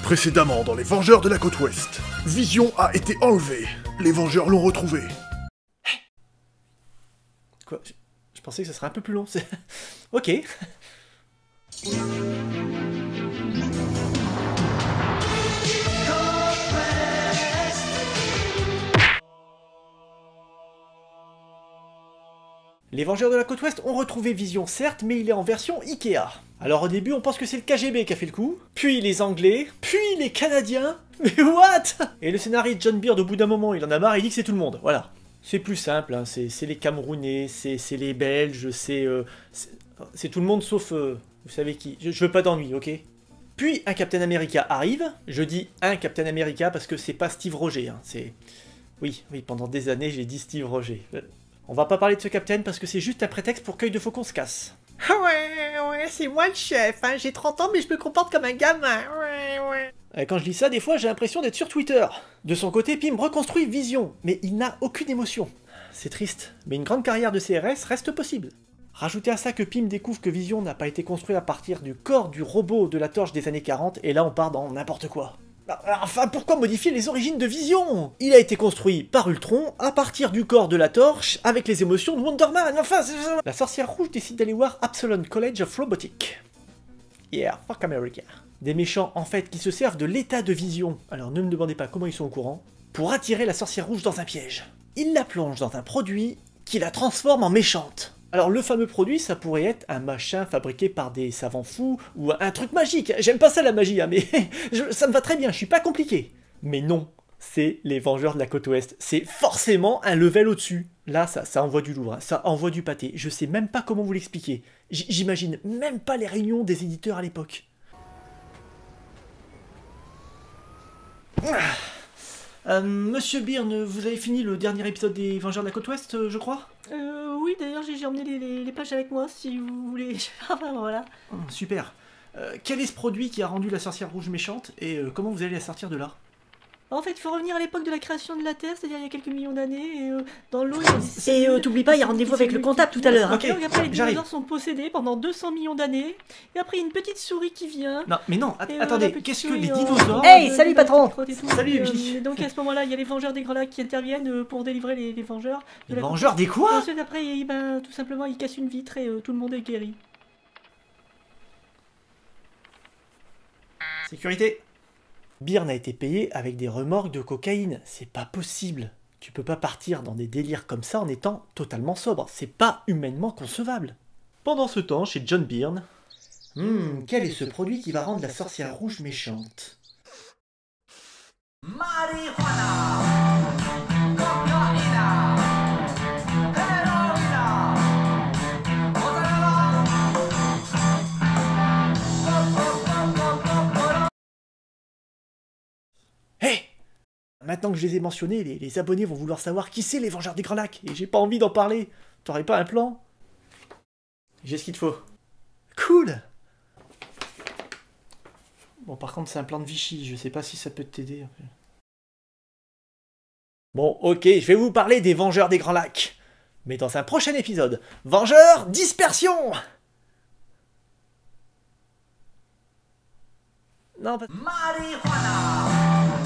Précédemment dans les Vengeurs de la Côte Ouest, Vision a été enlevé. Les Vengeurs l'ont retrouvé. Quoi? Je pensais que ça serait un peu plus long. Ok. Les Vengeurs de la Côte Ouest ont retrouvé Vision, certes, mais il est en version Ikea. Alors au début, on pense que c'est le KGB qui a fait le coup, puis les Anglais, puis les Canadiens. Mais what? Et le scénariste John Beard, au bout d'un moment, il en a marre, il dit que c'est tout le monde. Voilà. C'est plus simple, hein. C'est les Camerounais, c'est les Belges, c'est tout le monde sauf... vous savez qui. Je veux pas d'ennui, ok? Puis un Captain America arrive. Je dis un Captain America parce que c'est pas Steve Rogers, hein. C'est... Oui, pendant des années, j'ai dit Steve Rogers. On va pas parler de ce Captain parce que c'est juste un prétexte pour qu'œil de faucon se casse. Ouais, c'est moi le chef, hein. J'ai 30 ans mais je me comporte comme un gamin, ouais. Et quand je lis ça, des fois, j'ai l'impression d'être sur Twitter. De son côté, Pym reconstruit Vision, mais il n'a aucune émotion. C'est triste, mais une grande carrière de CRS reste possible. Rajoutez à ça que Pym découvre que Vision n'a pas été construit à partir du corps du robot de la torche des années 40, et là on part dans n'importe quoi. Enfin, pourquoi modifier les origines de Vision? Il a été construit par Ultron à partir du corps de la torche avec les émotions de Wonder Man. Enfin, la sorcière rouge décide d'aller voir Absalon College of Robotics. Yeah, fuck America. Des méchants en fait qui se servent de l'état de Vision, alors ne me demandez pas comment ils sont au courant, pour attirer la sorcière rouge dans un piège. Ils la plongent dans un produit qui la transforme en méchante. Alors le fameux produit, ça pourrait être un machin fabriqué par des savants fous, ou un truc magique. J'aime pas ça la magie, hein, mais ça me va très bien, je suis pas compliqué. Mais non, c'est les Vengeurs de la Côte Ouest. C'est forcément un level au-dessus. Là, ça envoie du lourd, hein, ça envoie du pâté. Je sais même pas comment vous l'expliquer. J'imagine même pas les réunions des éditeurs à l'époque. Monsieur Byrne, vous avez fini le dernier épisode des Vengeurs de la Côte Ouest, je crois? Oui, d'ailleurs, j'ai emmené les pages avec moi, si vous voulez. Enfin, voilà. Super. Quel est ce produit qui a rendu la sorcière rouge méchante, et comment vous allez la sortir de là? En fait, il faut revenir à l'époque de la création de la Terre, c'est-à-dire il y a quelques millions d'années, et dans l'eau, il y a des Et t'oublies pas, il y a rendez-vous avec le comptable tout à l'heure. Hein. Ok, Et après, les j'arrive. dinosaures sont possédés pendant 200 millions d'années, et après, il y a une petite souris qui vient. Non, mais non, Et, attendez, la petite qu'est-ce que souris, les dinosaures... Hey, salut, patron. Salut, Emily. Et donc à ce moment-là, il y a les Vengeurs des Grands Lacs qui interviennent pour délivrer les Vengeurs. Les Vengeurs des quoi? Ensuite, après, tout simplement, ils cassent une vitre et tout le monde est guéri. Sécurité. Byrne a été payé avec des remorques de cocaïne. C'est pas possible. Tu peux pas partir dans des délires comme ça en étant totalement sobre. C'est pas humainement concevable. Pendant ce temps, chez John Byrne... quel est ce produit qui va rendre la sorcière rouge méchante? Marijuana, cocaïna, héroïna, Hé! Maintenant que je les ai mentionnés, les abonnés vont vouloir savoir qui c'est les Vengeurs des Grands Lacs, et j'ai pas envie d'en parler. T'aurais pas un plan? J'ai ce qu'il te faut. Cool! Bon, par contre, c'est un plan de Vichy, je sais pas si ça peut t'aider. Bon, ok, je vais vous parler des Vengeurs des Grands Lacs. Mais dans un prochain épisode. Vengeurs, dispersion! Non, pas... marijuana.